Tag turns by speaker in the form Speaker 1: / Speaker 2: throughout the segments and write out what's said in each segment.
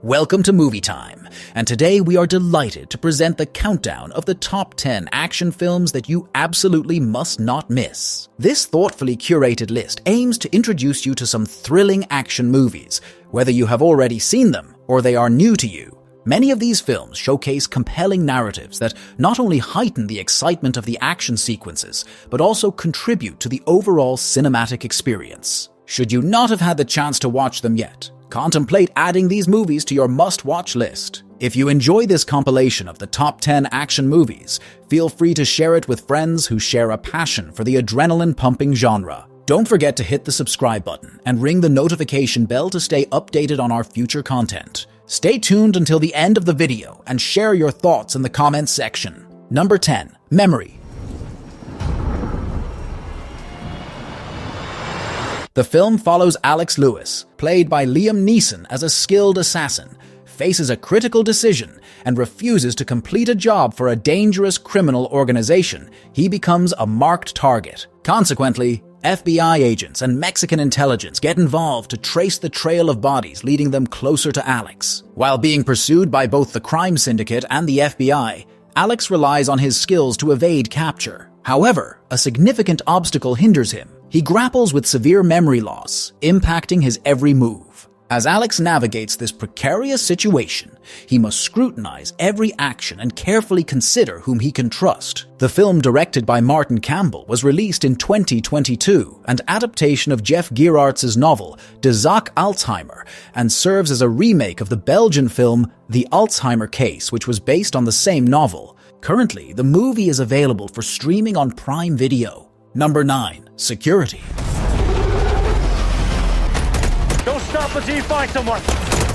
Speaker 1: Welcome to Movie Time, and today we are delighted to present the countdown of the top 10 action films that you absolutely must not miss. This thoughtfully curated list aims to introduce you to some thrilling action movies, whether you have already seen them or they are new to you. Many of these films showcase compelling narratives that not only heighten the excitement of the action sequences, but also contribute to the overall cinematic experience. Should you not have had the chance to watch them yet, contemplate adding these movies to your must-watch list. If you enjoy this compilation of the top 10 action movies, feel free to share it with friends who share a passion for the adrenaline-pumping genre. Don't forget to hit the subscribe button and ring the notification bell to stay updated on our future content. Stay tuned until the end of the video and share your thoughts in the comments section. Number 10. Memory. The film follows Alex Lewis, played by Liam Neeson as a skilled assassin, faces a critical decision and refuses to complete a job for a dangerous criminal organization. He becomes a marked target. Consequently, FBI agents and Mexican intelligence get involved to trace the trail of bodies, leading them closer to Alex. While being pursued by both the crime syndicate and the FBI, Alex relies on his skills to evade capture. However, a significant obstacle hinders him. He grapples with severe memory loss, impacting his every move. As Alex navigates this precarious situation, he must scrutinize every action and carefully consider whom he can trust. The film, directed by Martin Campbell, was released in 2022, an adaptation of Jeff Gerartz's novel, De Zaak Alzheimer, and serves as a remake of the Belgian film The Alzheimer Case, which was based on the same novel. Currently, the movie is available for streaming on Prime Video. Number 9. Security.
Speaker 2: Don't stop until you find someone!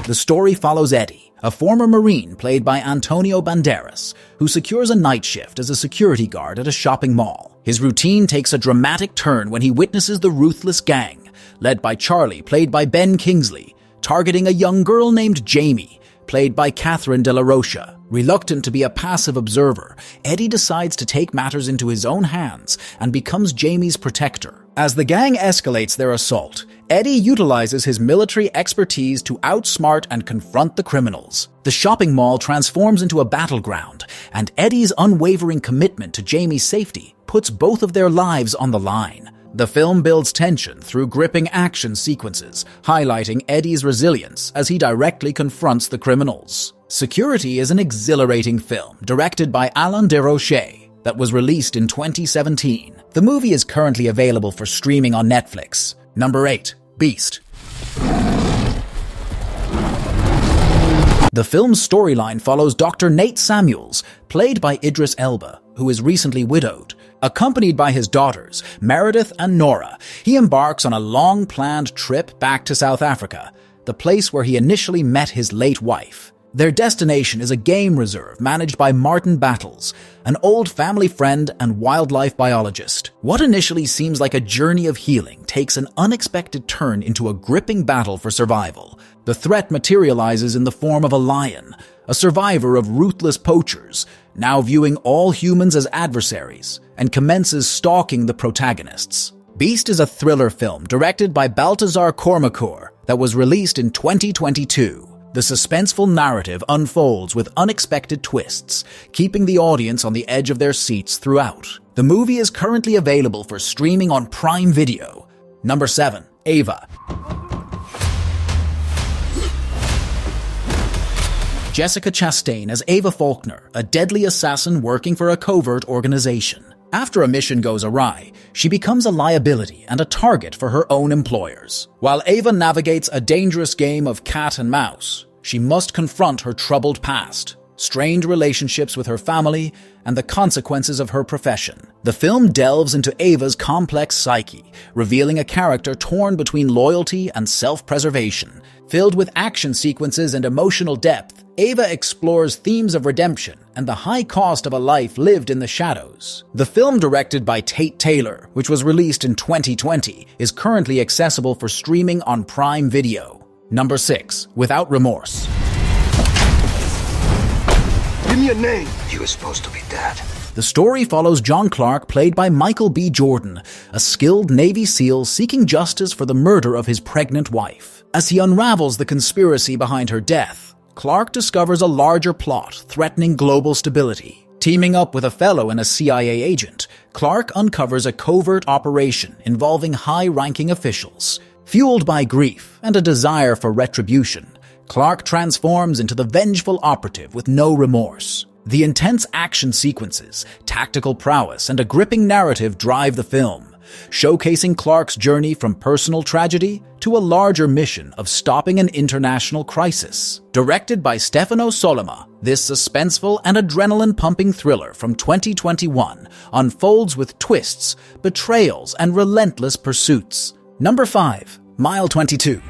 Speaker 1: The story follows Eddie, a former Marine played by Antonio Banderas, who secures a night shift as a security guard at a shopping mall. His routine takes a dramatic turn when he witnesses the ruthless gang, led by Charlie, played by Ben Kingsley, targeting a young girl named Jamie, played by Catherine de la Rocha. Reluctant to be a passive observer, Eddie decides to take matters into his own hands and becomes Jamie's protector. As the gang escalates their assault, Eddie utilizes his military expertise to outsmart and confront the criminals. The shopping mall transforms into a battleground, and Eddie's unwavering commitment to Jamie's safety puts both of their lives on the line. The film builds tension through gripping action sequences, highlighting Eddie's resilience as he directly confronts the criminals. Security is an exhilarating film directed by Alain Desrochers that was released in 2017. The movie is currently available for streaming on Netflix. Number 8. Beast. The film's storyline follows Dr. Nate Samuels, played by Idris Elba, who is recently widowed. Accompanied by his daughters, Meredith and Nora, he embarks on a long-planned trip back to South Africa, the place where he initially met his late wife. Their destination is a game reserve managed by Martin Battles, an old family friend and wildlife biologist. What initially seems like a journey of healing takes an unexpected turn into a gripping battle for survival. The threat materializes in the form of a lion, a survivor of ruthless poachers, now viewing all humans as adversaries, and commences stalking the protagonists. Beast is a thriller film directed by Baltazar Kormakur that was released in 2022. The suspenseful narrative unfolds with unexpected twists, keeping the audience on the edge of their seats throughout. The movie is currently available for streaming on Prime Video. Number 7. Ava. Jessica Chastain as Ava Faulkner, a deadly assassin working for a covert organization. After a mission goes awry, she becomes a liability and a target for her own employers. While Ava navigates a dangerous game of cat and mouse, she must confront her troubled past, strained relationships with her family, and the consequences of her profession. The film delves into Ava's complex psyche, revealing a character torn between loyalty and self-preservation. Filled with action sequences and emotional depth, Ava explores themes of redemption and the high cost of a life lived in the shadows. The film, directed by Tate Taylor, which was released in 2020, is currently accessible for streaming on Prime Video. Number 6. Without Remorse.
Speaker 3: Give me a name. He was supposed to be dead.
Speaker 1: The story follows John Clark, played by Michael B. Jordan, a skilled Navy SEAL seeking justice for the murder of his pregnant wife. As he unravels the conspiracy behind her death, Clark discovers a larger plot threatening global stability. Teaming up with a fellow and a CIA agent, Clark uncovers a covert operation involving high-ranking officials. Fueled by grief and a desire for retribution, Clark transforms into the vengeful operative with no remorse. The intense action sequences, tactical prowess, and a gripping narrative drive the film, showcasing Clark's journey from personal tragedy to a larger mission of stopping an international crisis. Directed by Stefano Sollima, this suspenseful and adrenaline-pumping thriller from 2021 unfolds with twists, betrayals, and relentless pursuits. Number 5. Mile 22.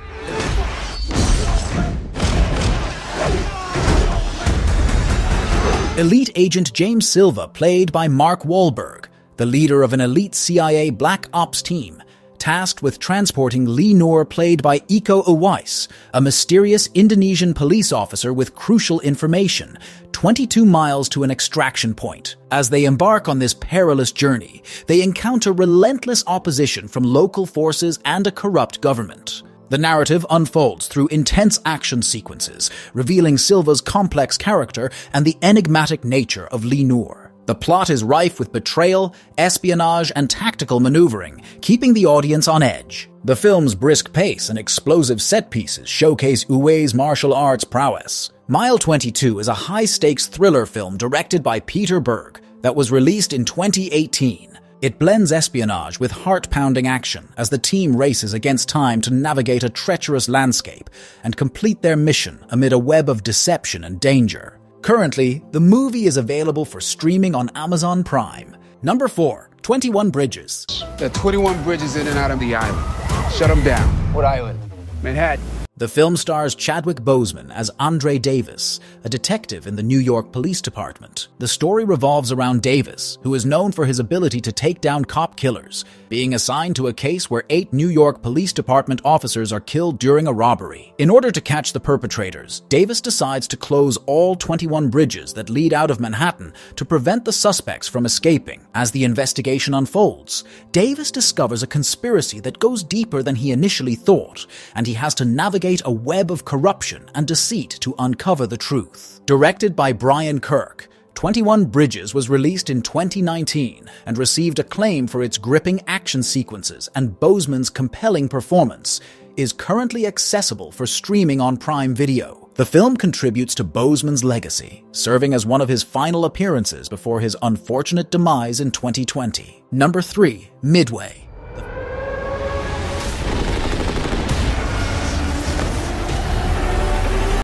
Speaker 1: Elite Agent James Silva, played by Mark Wahlberg, the leader of an elite CIA Black Ops team, tasked with transporting Lee Noor, played by Iko Uwais, a mysterious Indonesian police officer with crucial information, 22 miles to an extraction point. As they embark on this perilous journey, they encounter relentless opposition from local forces and a corrupt government. The narrative unfolds through intense action sequences, revealing Silva's complex character and the enigmatic nature of Lee Noor. The plot is rife with betrayal, espionage, and tactical maneuvering, keeping the audience on edge. The film's brisk pace and explosive set pieces showcase Uwe's martial arts prowess. Mile 22 is a high-stakes thriller film directed by Peter Berg that was released in 2018. It blends espionage with heart-pounding action as the team races against time to navigate a treacherous landscape and complete their mission amid a web of deception and danger. Currently, the movie is available for streaming on Amazon Prime. Number 4. 21 Bridges.
Speaker 4: There are 21 bridges in and out of the island. Shut them down.
Speaker 3: What island?
Speaker 4: Manhattan.
Speaker 1: The film stars Chadwick Boseman as Andre Davis, a detective in the New York Police Department. The story revolves around Davis, who is known for his ability to take down cop killers, being assigned to a case where 8 New York Police Department officers are killed during a robbery. In order to catch the perpetrators, Davis decides to close all 21 bridges that lead out of Manhattan to prevent the suspects from escaping. As the investigation unfolds, Davis discovers a conspiracy that goes deeper than he initially thought, and he has to navigate a web of corruption and deceit to uncover the truth. Directed by Brian Kirk, 21 Bridges was released in 2019 and received acclaim for its gripping action sequences, and Boseman's compelling performance is currently accessible for streaming on Prime Video. The film contributes to Boseman's legacy, serving as one of his final appearances before his unfortunate demise in 2020. Number 3. Midway.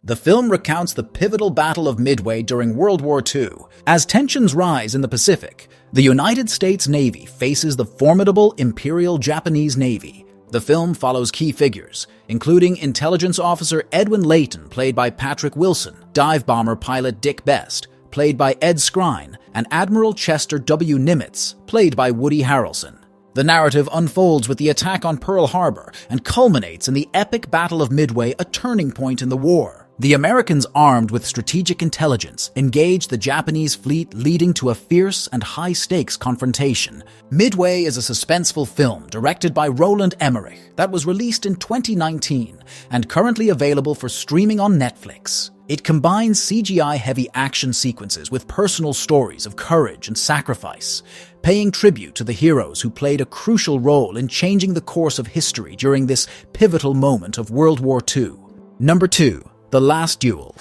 Speaker 1: The film recounts the pivotal Battle of Midway during World War II. As tensions rise in the Pacific, the United States Navy faces the formidable Imperial Japanese Navy. The film follows key figures, including intelligence officer Edwin Layton, played by Patrick Wilson, dive bomber pilot Dick Best, played by Ed Skrein, and Admiral Chester W. Nimitz, played by Woody Harrelson. The narrative unfolds with the attack on Pearl Harbor and culminates in the epic Battle of Midway, a turning point in the war. The Americans, armed with strategic intelligence, engaged the Japanese fleet, leading to a fierce and high-stakes confrontation. Midway is a suspenseful film directed by Roland Emmerich that was released in 2019 and currently available for streaming on Netflix. It combines CGI-heavy action sequences with personal stories of courage and sacrifice, paying tribute to the heroes who played a crucial role in changing the course of history during this pivotal moment of World War II. Number 2. The Last Duel.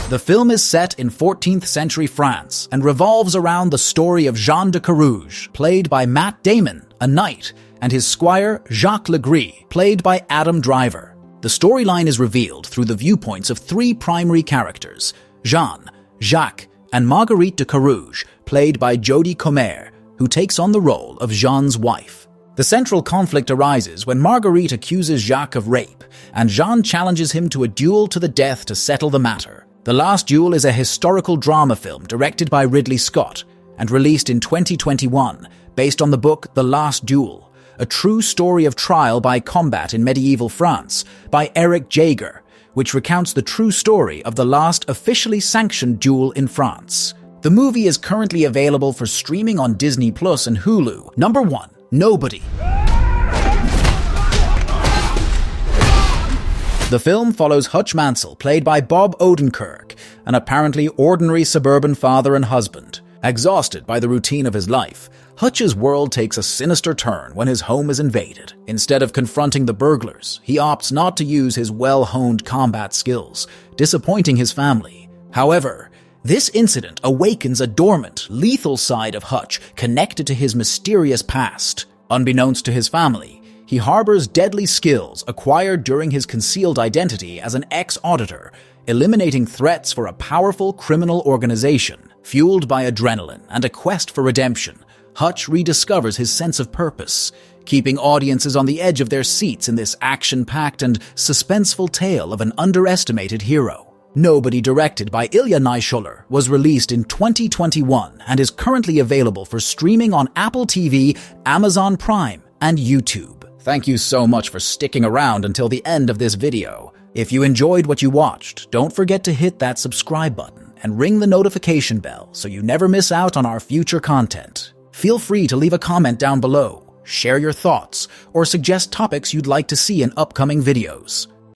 Speaker 1: The film is set in 14th century France and revolves around the story of Jean de Carouge, played by Matt Damon, a knight, and his squire Jacques Legris, played by Adam Driver. The storyline is revealed through the viewpoints of 3 primary characters: Jean, Jacques, and Marguerite de Carouge, played by Jodie Comer, who takes on the role of Jean's wife. The central conflict arises when Marguerite accuses Jacques of rape, and Jean challenges him to a duel to the death to settle the matter. The Last Duel is a historical drama film directed by Ridley Scott and released in 2021, based on the book The Last Duel, a true story of trial by combat in medieval France by Eric Jaeger, which recounts the true story of the last officially sanctioned duel in France. The movie is currently available for streaming on Disney Plus and Hulu. Number 1. Nobody. The film follows Hutch Mansell, played by Bob Odenkirk, an apparently ordinary suburban father and husband. Exhausted by the routine of his life, Hutch's world takes a sinister turn when his home is invaded. Instead of confronting the burglars, he opts not to use his well-honed combat skills, disappointing his family. However, this incident awakens a dormant, lethal side of Hutch connected to his mysterious past. Unbeknownst to his family, he harbors deadly skills acquired during his concealed identity as an ex-auditor, eliminating threats for a powerful criminal organization. Fueled by adrenaline and a quest for redemption, Hutch rediscovers his sense of purpose, keeping audiences on the edge of their seats in this action-packed and suspenseful tale of an underestimated hero. Nobody, directed by Ilya Naishuller, was released in 2021 and is currently available for streaming on Apple TV, Amazon Prime, and YouTube. Thank you so much for sticking around until the end of this video. If you enjoyed what you watched, don't forget to hit that subscribe button and ring the notification bell so you never miss out on our future content. Feel free to leave a comment down below, share your thoughts, or suggest topics you'd like to see in upcoming videos.